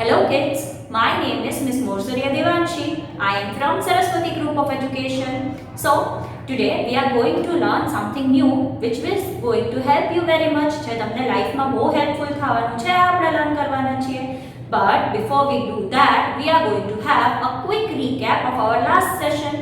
Hello kids, my name is Miss Morsuriya Devanshi. I am from Saraswati Group of Education. So, today we are going to learn something new which is going to help you very much. જે તમને લાઈફમાં બહુ helpful થવાનું છે આપણે learn કરવાના છીએ. But before we do that, we are going to have a quick recap of our last session.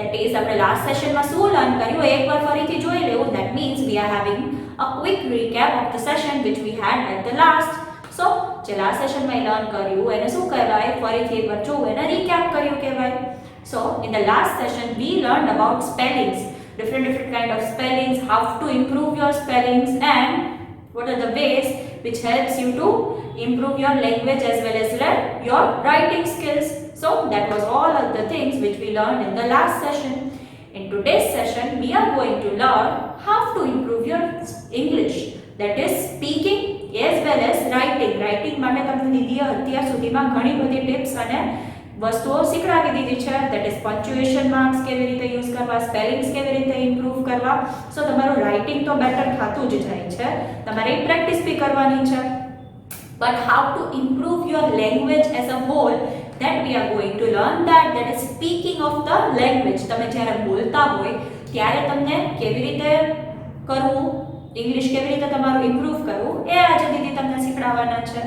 That is, આપણે last sessionમાં શું લર્ન કર્યું એકવાર ફરીથી જોઈ લેવું. That means we are having a quick recap of the session which we had at the last. So, જે last સેશનમાં learn કર્યું એને શું કહેવાય ફરીથી એકવાર જોવું એને રીકેપ કર્યું કહેવાય. So, in the last session we learned about spellings, different kind of spellings, how to improve your spellings and what are the ways which helps you to improve your language as well as your writing skills. So, that was all of the things which we learned in the last session. In today's session we are going to learn how to improve your English, that is speaking as well as writing. Writing માટે તમને દીદીએ અત્યાર સુધીમાં ઘણી બધી tips અને વસ્તુઓ શીખડાવી દીધી છે. that is punctuation marks કેવી રીતે યુઝ કરવા, સ્પેલિંગ્સ કેવી રીતે ઇમ્પ્રૂવ કરવા. સો તમારું રાઇટિંગ તો બેટર થતું જ જાય છે, તમારે પ્રેક્ટિસ બી કરવાની છે. but how to improve your language as a whole, that we are going to learn that is speaking of the language. તમે જ્યારે બોલતા હોય ત્યારે તમને કેવી રીતે કરવું, ઇંગ્લિશ કેવી રીતે તમારું ઇમ્પ્રૂવ કરવું એ આજે દીદી તમને શીખડાવવાના છે.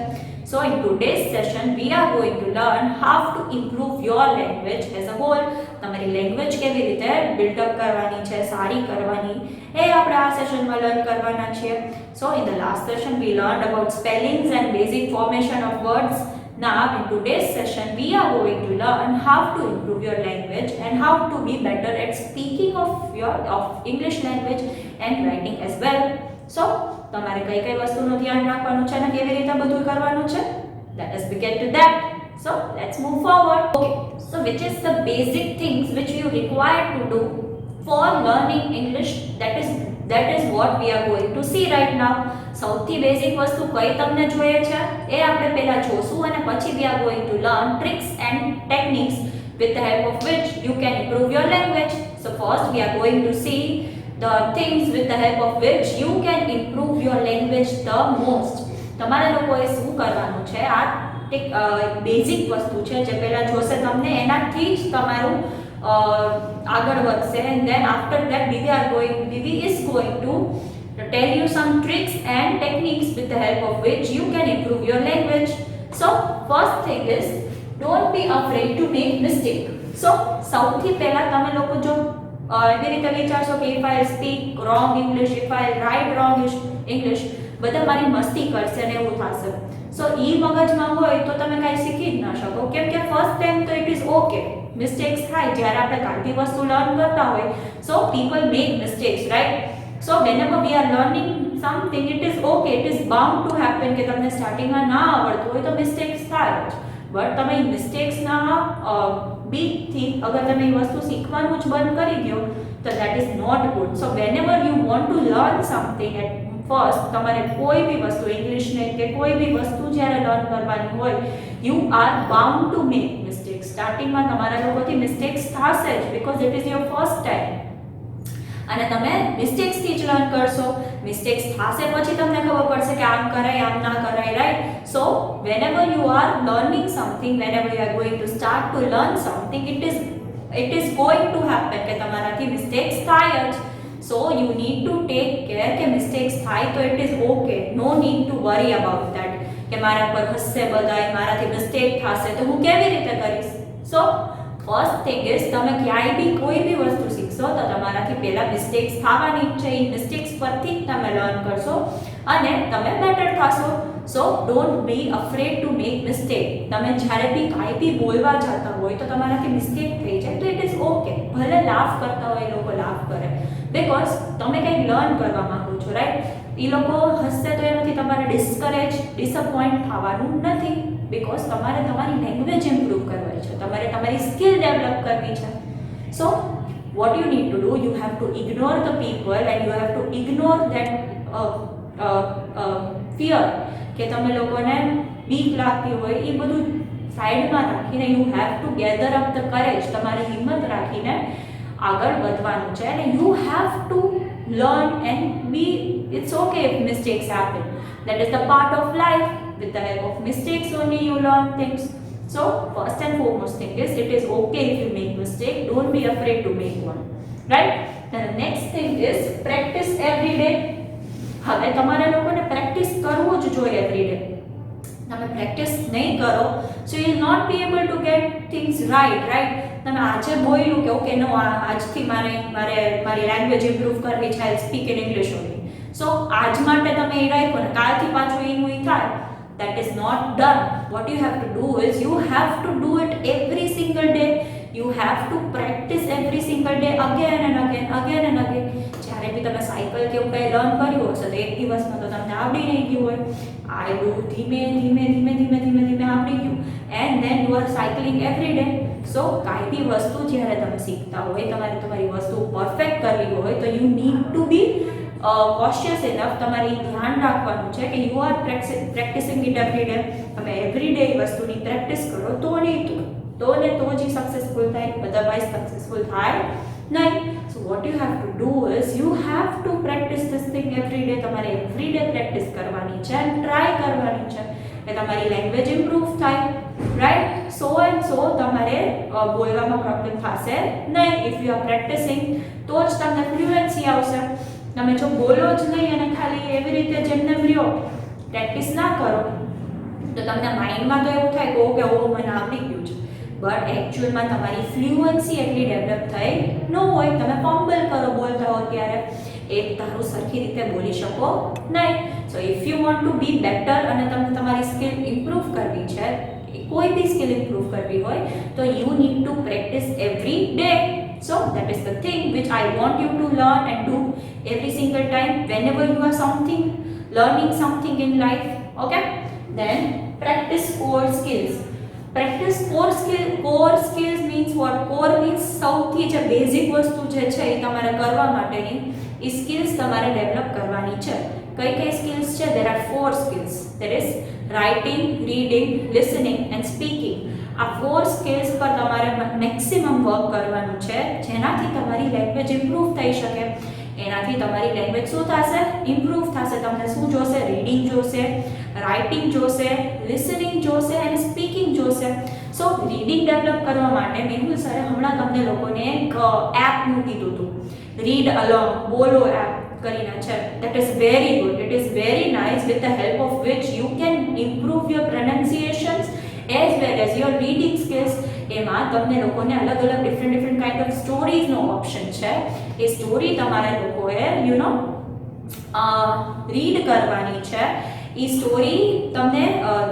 So in today's session we are going to learn how to improve your language as a whole. તમારી લેંગ્વેજ કેવી રીતે બિલ્ડ અપ કરવાની છે, સારી કરવાની એ આપણે આ સેશનમાં લર્ન કરવાના છીએ. So in the last session we learned about spellings and basic formation of words. Now in today's session we are going to learn how to improve your language and how to be better at speaking of English language and writing as well. So તમારે કઈ કઈ વસ્તુનું ધ્યાન રાખવાનું છે અને કેવી રીતે બધું કરવાનું છે, let us begin to that. So let's move forward. Okay, so which is the basic things which you require to do for learning English, that is what we are going to see right now. સૌથી basic વસ્તુ કઈ તમને જોઈએ છે એ આપણે પહેલા જોશું અને પછી we are going to learn tricks and techniques with the help of which you can improve your language. So first we are going to see the things with the help of which you can improve your language the most. તમારે લોકોએ શું કરવાનું છે, આ એક basic વસ્તુ છે જે પહેલા જોશે તમને એનાથી જ તમારું આગળ વધશે. and then after that Didi is going to tell you some tricks and techniques with the help of which you can improve your language. So first thing is, don't be afraid to make mistake. So સૌથી પહેલા તમે લોકો જો એવી રીતે વિચારશો કે if I speak wrong English, if I write wrong English, બધા મારી મસ્તી કરશે ને એવું થશે. સો ઈ મગજમાં હોય તો તમે કાંઈ શીખી જ ના શકો, કેમ કે ફર્સ્ટ ટાઈમ તો ઇટ ઇઝ ઓકે, મિસ્ટેક્સ થાય જ્યારે આપણે કાંઈ વસ્તુ લર્ન કરતા હોય. So people make mistakes, right? So whenever we are learning something, it is okay, it is bound to happen કે તમને સ્ટાર્ટિંગમાં ના આવડતું હોય તો મિસ્ટેક્સ થાય જ. બટ તમે મિસ્ટેક્સના બીકથી અગર તમે એ વસ્તુ શીખવાનું જ બંધ કરી દો તો that is not good. So whenever you want to learn something at first, તમારે કોઈ બી વસ્તુ ઇંગ્લિશને કે કોઈ બી વસ્તુ જ્યારે લર્ન કરવાની હોય, you are bound to make mistakes. સ્ટાર્ટિંગમાં તમારા લોકોથી મિસ્ટેક્સ થશે જ because it is your first time. અને તમે મિસ્ટેક્સથી જ લર્ન કરશો. મિસ્ટેક્સ થશે પછી તમને ખબર પડશે કે આમ કરાય આમ ના કરાય, right? So whenever you are learning something, whenever you are going to start to learn something, it is going to happen કે તમારાથી મિસ્ટેક્સ થાય જ. So you need to take care કે મિસ્ટેક્સ થાય તો it is okay, no need to worry about that કે મારા પર હસશે બધાય, મારાથી મિસ્ટેક થશે તો હું કેવી રીતે કરીશ. સો ફર્સ્ટ થિંગ ઇઝ, તમે ક્યાંય બી કોઈ બી વસ્તુ શીખશો તો તમારાથી પહેલા મિસ્ટેક્સ થવાની જ છે. એ મિસ્ટેક્સ પરથી જ તમે લર્ન કરશો અને તમે બેટર થશો. સો don't be afraid to make mistake. તમે જ્યારે બી કાંઈ બી બોલવા જતા હોય તો તમારાથી મિસ્ટેક થઈ જાય તો ઇટ ઇઝ ઓકે. ભલે લાફ કરતા હોય એ લોકો લાફ કરે, બિકોઝ તમે કંઈક લર્ન કરવા માંગો છો, રાઈટ? એ લોકો હસશે તો એનાથી તમારે ડિસઅપોઇન્ટ થવાનું નથી, બિકોઝ તમારે તમારી લેંગ્વેજ ઇમ્પ્રૂવ કરવાની છે, તમારે તમારી સ્કિલ ડેવલપ કરવી છે. સો what you need to do, you have to ignore the people and you have to ignore that fear કે તમે લોકોને બીક લાગતી હોય એ બધું સાઈડમાં રાખીને you have to gather up the courage, તમારે હિંમત રાખીને આગળ વધવાનું છે. અને you have to learn and be, it's okay if mistakes happen, that is the part of life. With the help of mistakes only you learn things. So first and foremost thing is, it is okay if you make mistake. Don't be afraid to make one. Right? Then the next thing is practice every day. હવે તમારે લોકોને practice કરવું જ જોઈએ every day. તમે practice નહીં કરો so you will not be able to get things right. તમે આજે બોલ્યું કે ઓકે નો આજથી મારી લેંગ્વેજ ઇમ્પ્રૂવ કરવી છે, I speak in English only. So આજ માટે તમે એ રાખ્યો ને કાલથી પાછું એનું એ થાય, that is not done. What you have to do is you have to do it every single day. You have to practice every single day again and again. જ્યારે બી તમે સાયકલ કે એવું કંઈ લર્ન કર્યું હશે તો એક દિવસમાં તો તમને આવડી નહીં ગયું હોય. આવ્યું ધીમે આવડી ગયું, and then you are cycling every day. So કાંઈ બી વસ્તુ જ્યારે તમે શીખતા હોય, તમારી વસ્તુ પરફેક્ટ કરવી હોય તો you need to B cautious enough. તમારે ધ્યાન રાખવાનું છે કે you are practising it every day. તમે એવરી ડે વસ્તુની પ્રેક્ટિસ કરો તો જ સક્સેસફુલ થાય, અધરવાઇઝ સક્સેસફુલ થાય નહીં. So what you have to do is you have two practice this thing every day. તમારે એવરી ડે પ્રેક્ટિસ કરવાની છે અને ટ્રાય કરવાની છે કે તમારી લેંગ્વેજ ઇમ્પ્રૂવ થાય. રાઈટ? સો તમારે બોલવામાં પ્રોબ્લેમ થશે નહીં. ઇફ યુ આર પ્રેક્ટિસિંગ તો જ તમને ફ્લુએન્સી આવશે. તમે જો બોલો જ નહીં અને ખાલી એવી રીતે જેમને રહ્યો, પ્રેક્ટિસ ના કરો તો તમને માઇન્ડમાં તો એવું થાય કે ઓકે મને આવડી ગયું છે, બટ એકચ્યુઅલમાં તમારી ફ્લુઅન્સી એટલી ડેવલપ થઈ ન હોય. તમે ફમ્બલ કરો બોલતા હો ત્યારે, એક તારું સરખી રીતે બોલી શકો નહીં. So if you want to be better અને તમને તમારી સ્કિલ ઇમ્પ્રૂવ કરવી છે, કોઈ બી સ્કિલ ઇમ્પ્રૂવ કરવી હોય તો you need to practice every day. So that is the thing which I want you to learn and do every single time whenever you are learning something in life. Okay? Then practice core skills. Practice core skills means what? Core means સૌથી જે basic વસ્તુ જે છે એ તમારે કરવા માટેની એ skills તમારે develop કરવાની છે. કઈ સ્કિલ્સ છે? There are 4 skills. There is writing, reading, listening and speaking. આ 4 સ્કિલ્સ પર તમારે મેક્સિમમ વર્ક કરવાનું છે, જેનાથી તમારી લેંગ્વેજ ઇમ્પ્રૂવ થઈ શકે. એનાથી તમારી લેંગ્વેજ શું થશે? ઇમ્પ્રૂવ થશે. તમને શું જોશે? રીડિંગ જોશે, રાઇટિંગ જોશે, લિસનિંગ જોશે અને સ્પીકિંગ જોશે. સો રીડિંગ ડેવલપ કરવા માટે મેહુલ સરે હમણાં તમને લોકોને એક એપનું કીધું હતું, રીડ અલોંગ બોલો એપ કરીને છે. That is very good. It is very nice, with the help of which you can improve your pronunciations as well as your reading skills. એમાં તમને લોકોને અલગ ડિફરન્ટ કાઇન્ડ ઓફ સ્ટોરીઝનો ઓપ્શન છે. એ story તમારે લોકોએ રીડ કરવાની છે. એ સ્ટોરી તમને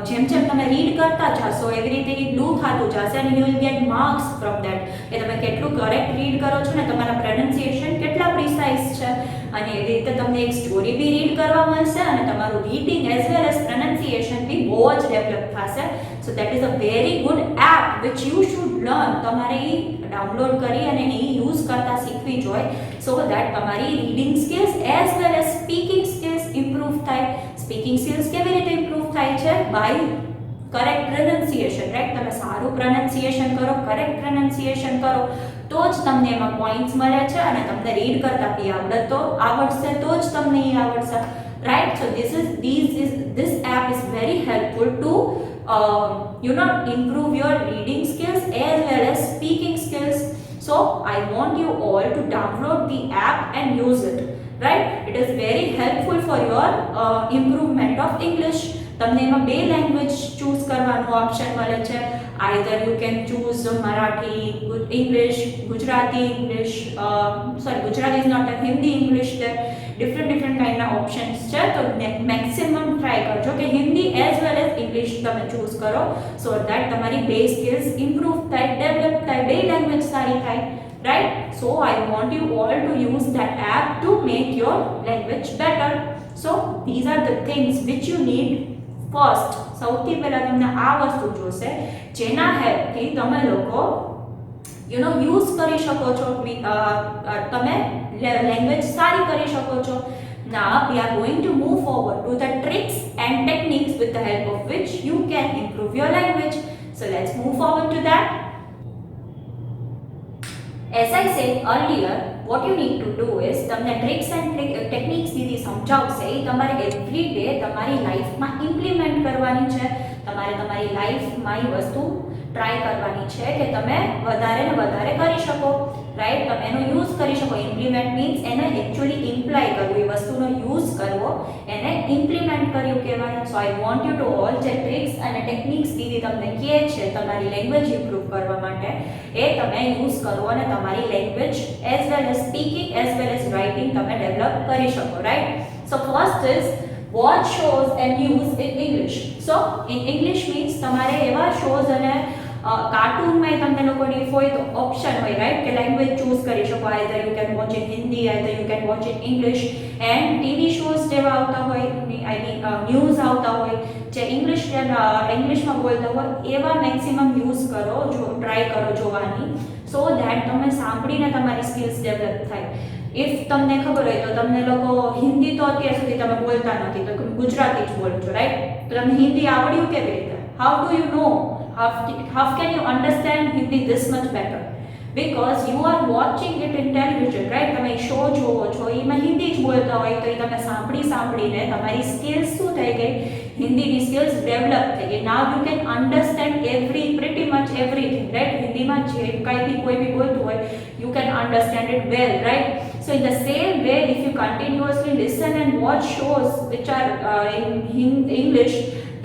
જેમ તમે રીડ કરતા જશો એવી રીતે એ ગ્લો થતું જશે અને you will get marks from that, કે તમે કેટલું કરેક્ટ રીડ કરો છો ને તમારા પ્રોનન્સિએશન કેટલા પ્રિસાઇઝ છે. અને એવી રીતે તમને એક સ્ટોરી બી રીડ કરવા મળશે અને તમારું reading as well as pronunciation બી બહુ જ ડેવલપ થશે. So that is a very good app which you should learn. તમારે એ ડાઉનલોડ કરી અને એ યુઝ કરતા શીખવી જોઈએ, સો દેટ તમારી reading skills as well as speaking skills improve થાય. સ્પીકિંગ સ્કિલ્સ કેવી રીતે ઇમ્પ્રૂવ થાય છે? By correct pronunciation. રાઈટ? તમે સારું પ્રોનન્સિએશન કરો, કરેક્ટ પ્રોનન્સિએશન કરો તો જ તમને એમાં પોઈન્ટ્સ મળે છે અને તમને રીડ કરતા બી આવડશે તો જ તમને એ આવડશે. Right? So this app is very helpful to improve your reading skills as well as speaking skills. So I want you all to download the app and use it. Right? It is very helpful for your improvement of English. તમને એમાં 2 language choose કરવાનું option મળે છે. Either you can choose Marathi, English, Gujarati English, Gujarati is not Hindi English. Different કાઇન્ડના options છે. તો maximum try કરજો કે Hindi as well as English તમે ચૂઝ કરો, સો દેટ તમારી 2 સ્કિલ્સ ઇમ્પ્રૂવ થાય, ડેવલપ થાય, 2 લેંગ્વેજ સારી થાય. Right? So I want you all to use that app to make your language better. So these are the things which you need first. સૌથી પહેલા તમને આ વસ્તુ જોશે જેના હેલ્પથી તમે લોકો યુઝ કરી શકો છો, તમે લેંગ્વેજ સારી કરી શકો છો. Now we are going to move forward to the tricks and techniques with the help of which you can improve your language. So let's move forward to that. As I said earlier, what you need to do is તમને tricks and techniques દીદી સમજાવશે એ તમારે every day તમારી લાઈફમાં implement કરવાની છે. તમારે તમારી લાઈફમાં એ વસ્તુ ટ્રાય કરવાની છે કે તમે વધારે ને વધારે કરી શકો, રાઈટ? તમે એનો યુઝ કરી શકો. ઇમ્પ્લિમેન્ટ મીન્સ એને એકચ્યુઅલી ઇમ્પ્લાય કરવું, એ વસ્તુનો યુઝ કરવો, એને ઇમ્પ્લિમેન્ટ કર્યું કહેવાય. So I want you to all જે ટ્રિક્સ અને ટેકનિક્સ દીદી તમને કહે છે તમારી લેંગ્વેજ ઇમ્પ્રૂવ કરવા માટે, એ તમે યુઝ કરો અને તમારી language as well as speaking as well as writing તમે ડેવલપ કરી શકો, right? So first is watch shows and news in English. So in English means તમારે એવા શોઝ અને કાર્ટૂનમાં તમને લોકોની હોય તો ઓપ્શન હોય, રાઈટ, કે લેંગ્વેજ ચૂઝ કરી શકો. Either you can watch in Hindi, either you can watch in English. And TV shows જેવા આવતા હોય, આઈ મીન ન્યૂઝ આવતા હોય જે ઇંગ્લિશમાં બોલતા હોય, એવા મેક્સિમમ યુઝ કરો, જો ટ્રાય કરો જોવાની, સો ધેટ તમે સાંભળીને તમારી સ્કિલ્સ ડેવલપ થાય. ઇફ તમને ખબર હોય તો તમને લોકો હિન્દી તો અત્યાર સુધી તમે બોલતા નથી, તો ગુજરાતી જ બોલો છો, રાઈટ? તો તમને હિન્દી આવડ્યું કેવી રીતે? How do you know? How can you understand Hindi this much better? Because you are watching it in television, right? તમે શો જોવો છો, એમાં હિન્દી જ બોલતા હોય, તો એ તમે સાંભળીને તમારી સ્કિલ્સ શું થઈ ગઈ? હિન્દીની સ્કિલ્સ ડેવલપ થઈ ગઈ. Now you can understand pretty much everything, right? હિન્દીમાં જે કાંઈ બી કોઈ બી બોલતું હોય, you can understand it well, right? So in the same way, if you continuously listen and watch shows which are in English,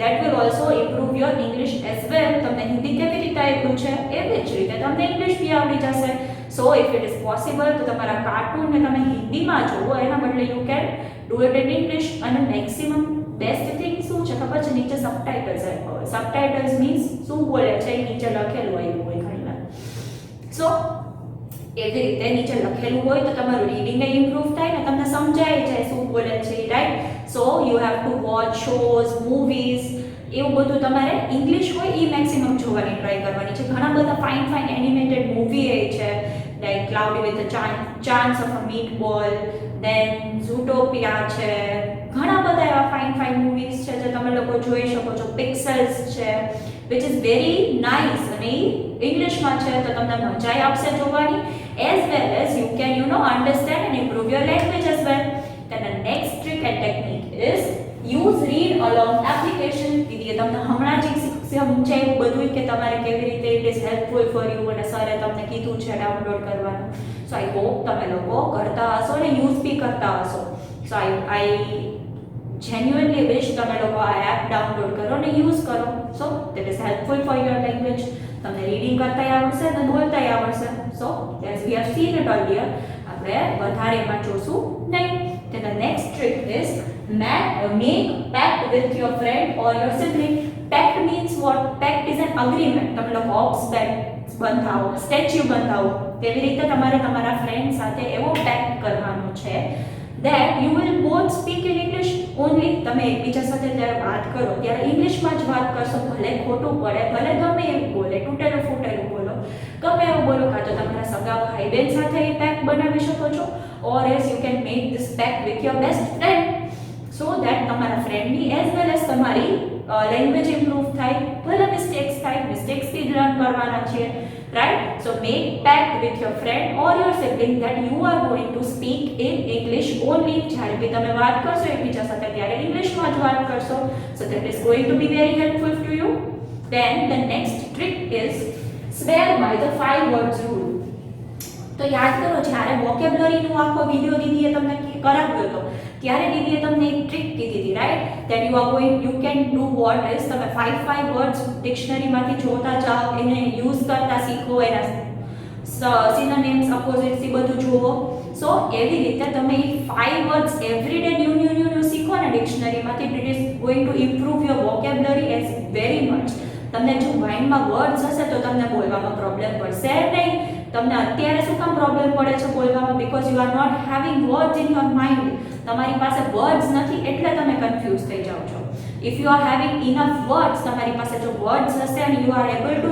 that will also improve your English as well. તમને હિન્દી કેવી રીતે આવ્યું છે એવી જ રીતે તમને ઇંગ્લિશ બી આવડી જશે. સો ઇફ ઇટ ઇઝ પોસિબલ તો તમારા કાર્ટૂનને તમે હિન્દીમાં જુઓ, એના બદલે you can do it in English. અને મેક્સિમમ બેસ્ટ થિંગ શું છે ખબર છે? નીચે સબટાઇટલ્સ આપ્યા હોય. સબટાઇટલ્સ મીન્સ શું બોલે છે એ નીચે લખેલું આવ્યું હોય ઘણીવાર. સો એવી રીતે નીચે લખેલું હોય તો તમારું રીડિંગ ઇમ્પ્રૂવ થાય ને તમને સમજાય જાય શું બોલે છે, right? So you have two watch shows, movies, એવું બધું તમારે ઇંગ્લિશ હોય એ મેક્સિમમ જોવાની ટ્રાય કરવાની છે. ઘણા બધા ફાઇન એનિમેટેડ મૂવી એ છે, like cloudy with chance of a meet બોલ, દેન ઝૂટોપિયા છે, ઘણા બધા એવા ફાઇન મૂવીઝ છે જે તમે લોકો જોઈ શકો છો. પિક્સેલ્સ છે, વિચ ઇઝ વેરી નાઇસ, અને એ ઇંગ્લિશમાં છે તો તમને મજા આવશે જોવાની. As well as you can understand and improve your language as well. Then the next trick and technique is use read along application. દીદીએ તમને હમણાં જ સમજાવ્યું બધું કે તમારે કેવી રીતે it is helpful for you, અને સરે તમને કીધું છે ડાઉનલોડ કરવાનું. સો આઈ હોપ તમે લોકો કરતા હશો અને યુઝ બી કરતા હશો. સો આઈ genuinely wish તમે લોકો આ એપ ડાઉનલોડ કરો અને યુઝ કરો. સો that is helpful for your language. તમને રીડિંગ કરતાય આવડશે અને બોલતાય આવડશે. સો as we have seen it earlier, આપણે વધારે એમાં જોશું નહીં. Then the next trick is make pact with your friend or your sibling. Pact means what? Pact is an agreement. તમે લોકો ઓક્સ બંધાવો, સ્ટેચ્યુ બંધાવો, તેવી રીતે તમારે તમારા ફ્રેન્ડ સાથે એવો પેક્ટ કરવાનો છે that you will both speak in English only. તમે એકબીજા સાથે જ્યારે વાત કરો ત્યારે ઇંગ્લિશમાં જ વાત કરશો, ભલે ખોટું પડે, ભલે ગમે એવું બોલે, તૂટેલું ફૂટેલું બોલો, ગમે એવું બોલો. કાં તો તમારા સગા ભાઈ બહેન સાથે એ પેક્ટ બનાવી શકો છો, or else you can make this pact with your best friend, so that તમારા ફ્રેન્ડની એઝ વેલ એઝ તમારી લેંગ્વેજ ઇમ્પ્રૂવ થાય. ભલે મિસ્ટેક્સ થાય, મિસ્ટેક્સથી જ લર્ન કરવાના છે, right? So make pact with your friend or your sibling that you are going to speak in English only. જ્યારે બી તમે વાત કરશો એકબીજા સાથે ત્યારે ઇંગ્લિશમાં જ વાત કરશો. So that is going to be very helpful to you. Then the next trick is swear by the 5 words rule. તો યાદ કરો, જ્યારે વોકેબ્યુલરીનો આખો વિડિયો દીદીએ તમને કરાવ્યો હતો ત્યારે દીદીએ તમને એક ટ્રીક કીધી હતી, right? That you can do what is તમે 5 વર્ડ્સ ડિક્શનરીમાંથી જોતા જાઓ, એને યુઝ કરતા શીખો, એના સિનોનિમ્સ, અપોઝિટ્સ એ બધું જુઓ. સો એવી રીતે તમે એ 5 વર્ડ્સ એવરી ડે ન્યૂ શીખો ને ડિક્શનરીમાંથી, it is going to improve your vocabulary as very much. તમને જો માઇન્ડમાં વર્ડ્સ હશે તો તમને બોલવામાં પ્રોબ્લેમ પડશે નહીં. તમને અત્યારે શું કામ પ્રોબ્લેમ પડે છે બોલવામાં? Because you are not having words in your mind. તમારી પાસે વર્ડ્સ નથી એટલે તમે કન્ફ્યુઝ થઈ જાઓ છો. If you are having enough words, તમારી પાસે જો વર્ડ્સ હશે અને you are able to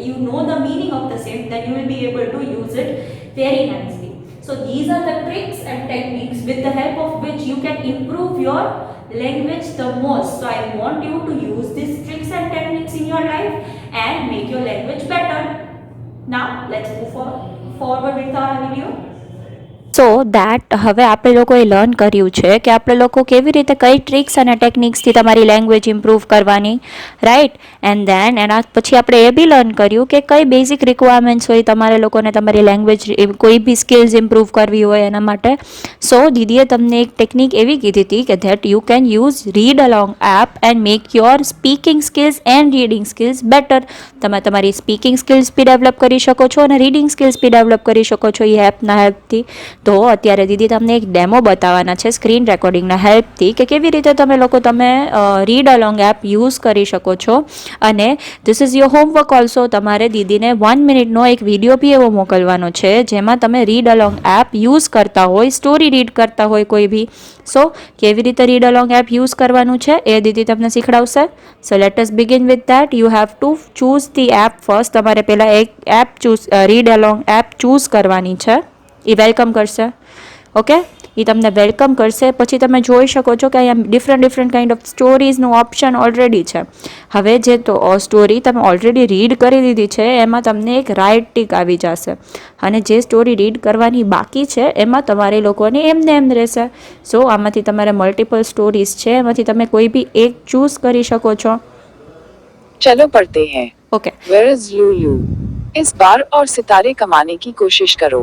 you know the meaning of the same, then you will be able to use it very nicely. So these are the tricks and techniques with the help of which you can improve your language the most. So I want you to use these tricks and techniques in your life and make your language better. Now let's move forward with our video. So that હવે આપણે લોકોએ learn કર્યું છે કે આપણે લોકો કેવી રીતે કઈ ટ્રિક્સ અને ટેકનિક્સથી તમારી લેંગ્વેજ ઇમ્પ્રૂવ કરવાની, રાઈટ. એન્ડ ધેન એના પછી આપણે એ બી લર્ન કર્યું કે કઈ બેઝિક રિક્વાયરમેન્ટ્સ હોય તમારે લોકોને તમારી લેંગ્વેજ કોઈ બી સ્કિલ્સ ઇમ્પ્રૂવ કરવી હોય એના માટે. સો દીદીએ તમને એક ટેકનિક એવી કીધી હતી કે that you can use read along app and make your speaking skills and reading skills better. તમે તમારી સ્પીકિંગ સ્કિલ્સ બી ડેવલપ કરી શકો છો અને રીડિંગ સ્કિલ્સ બી ડેવલપ કરી શકો છો એ એપના હેલ્પથી. તો અત્યારે દીદી તમને એક ડેમો બતાવવાના છે સ્ક્રીન રેકોર્ડિંગના હેલ્પથી કે કેવી રીતે તમે રીડ અલોંગ એપ યુઝ કરી શકો છો. અને this is your homework also. તમારે દીદીને 1 મિનિટનો એક વિડીયો બી એવો મોકલવાનો છે જેમાં તમે રીડ અલોંગ એપ યુઝ કરતા હોય, સ્ટોરી રીડ કરતા હોય કોઈ બી. સો કેવી રીતે રીડ અલોંગ એપ યુઝ કરવાનું છે એ દીદી તમને શીખડાવશે. So let us begin with that. You have to choose the app first. તમારે પહેલાં એક app read along app choose કરવાની છે. એ વેલકમ કરશે. ઓકે, એ તમને વેલકમ કરશે. પછી તમે જોઈ શકો છો કે અહીંયા ડિફરન્ટ કાઇન્ડ ઓફ સ્ટોરીઝનું ઓપ્શન ઓલરેડી છે. હવે જે તો સ્ટોરી તમે ઓલરેડી રીડ કરી દીધી છે એમાં તમને એક રાઇટ ટીક આવી જશે. અને જે સ્ટોરી રીડ કરવાની બાકી છે એમાં તમારે લોકોને એમ રહેશે. સો આમાંથી તમારે મલ્ટિપલ સ્ટોરીઝ છે એમાંથી તમે કોઈ બી એક ચૂઝ કરી શકો છો. चलो पढ़ते हैं. ઓકે. Where is Lulu? इस बार और सितारे कमाने की कोशिश करो.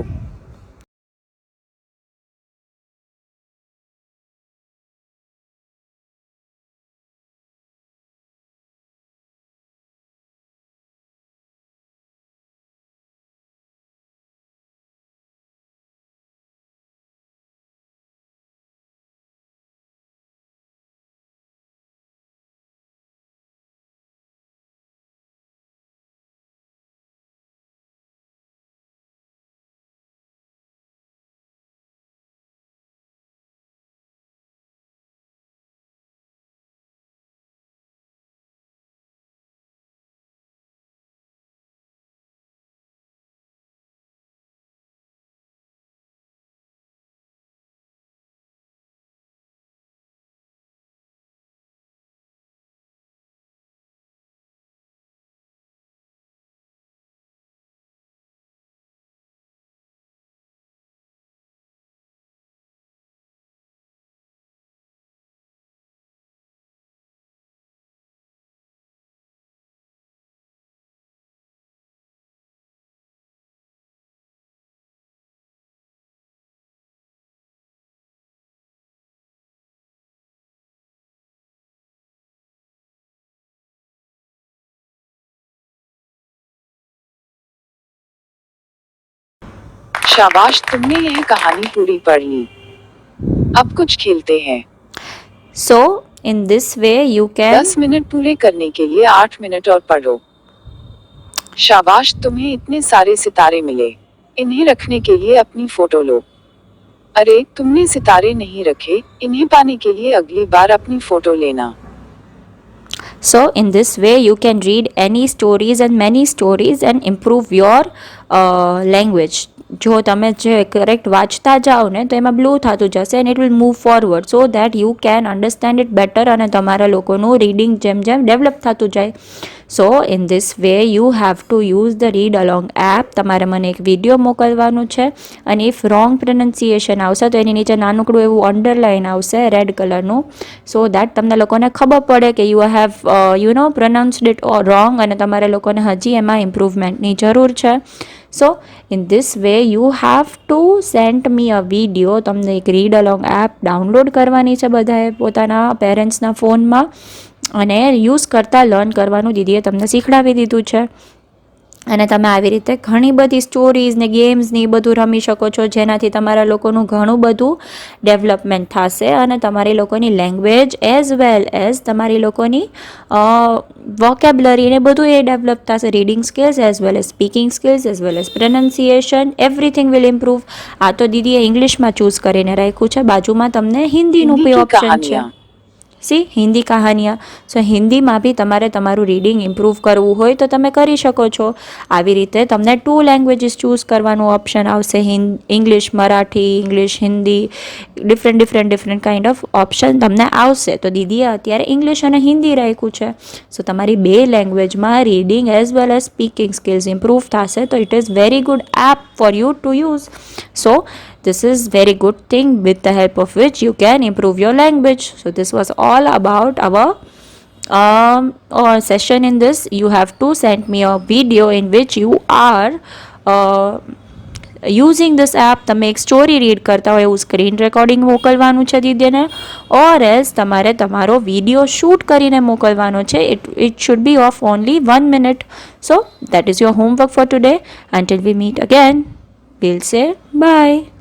शाबाश, तुमने यह कहानी पूरी पढ़ ली. अब कुछ खेलते हैं. સો in this way you can 10 minute पूरे करने के लिए 8 मिनट और पढ़ो. शाबाश, तुम्हें इतने सारे सितारे मिले. इन्हें रखने के लिए अपनी फोटो लो. अरे, तुमने सितारे नहीं रखे. इन्हें पाने के लिए अगली बार अपनी फोटो लेना. So in this way you can read any stories and many stories and improve your language. જો તમે જે કરેક્ટ વાંચતા જાઓ ને તો એમાં બ્લુ થતું જશે and it will move forward so that you can understand it better અને તમારા લોકોનું રીડિંગ જેમ ડેવલપ થતું જાય. So in this way you have to use the read along app. તમારે મને એક વિડીયો મોકલવાનું છે અને ઇફ રોંગ પ્રોનન્સિએશન આવશે તો એની નીચે નાનકડું એવું અંડરલાઇન આવશે રેડ કલરનું. સો દેટ તમને લોકોને ખબર પડે કે યુ હેવ પ્રોનાઉન્સ્ડ ઇટ રોંગ અને તમારે લોકોને હજી એમાં ઇમ્પ્રુવમેન્ટની જરૂર છે. સો in this way you have two send me a video. તમને એક રીડ અલોંગ એપ ડાઉનલોડ કરવાની છે બધાએ પોતાના પેરેન્ટ્સના ફોનમાં અને યુઝ કરતાં લર્ન કરવાનું દીદીએ તમને શીખડાવી દીધું છે. અને તમે આવી રીતે ઘણી બધી સ્ટોરીઝ ને ગેમ્સ ને એ બધું રમી શકો છો જેનાથી તમારા લોકોનું ઘણું બધું ડેવલપમેન્ટ થશે અને તમારી લોકોની લેંગ્વેજ એઝ વેલ એઝ તમારી લોકોની વોકેબ્લરી ને બધું એ ડેવલપ થશે. Reading skills as well as speaking skills as well as પ્રોનન્સિએશન everything will improve. આ તો દીદીએ ઇંગ્લિશમાં ચૂઝ કરીને રાખ્યું છે, બાજુમાં તમને હિન્દીનું બી ઓપ્શન છે. સી હિન્દી કહાનિયા. સો હિન્દીમાં બી તમારે તમારું રીડિંગ ઇમ્પ્રૂવ કરવું હોય તો તમે કરી શકો છો. આવી રીતે તમને 2 લેંગ્વેજીસ ચૂઝ કરવાનું ઓપ્શન આવશે, English Marathi, English Hindi, different kind of option તમને આવશે. તો દીદીએ અત્યારે ઇંગ્લિશ અને હિન્દી રાખ્યું છે. સો તમારી 2 લેંગ્વેજમાં reading as well as speaking skills improve થશે. તો it is very good app for you to use. So this is very good thing with the help of which you can improve your language. So this was all about our session. In this you have to send me a video in which you are using this app. તમે એક story read કરતા હોય એવું screen recording મોકલવાનું છે દીદીને, ઓર as તમારે તમારો video shoot કરીને મોકલવાનો છે. It should be of only 1 minute. So that is your homework four today. Until we meet again, we'll say bye.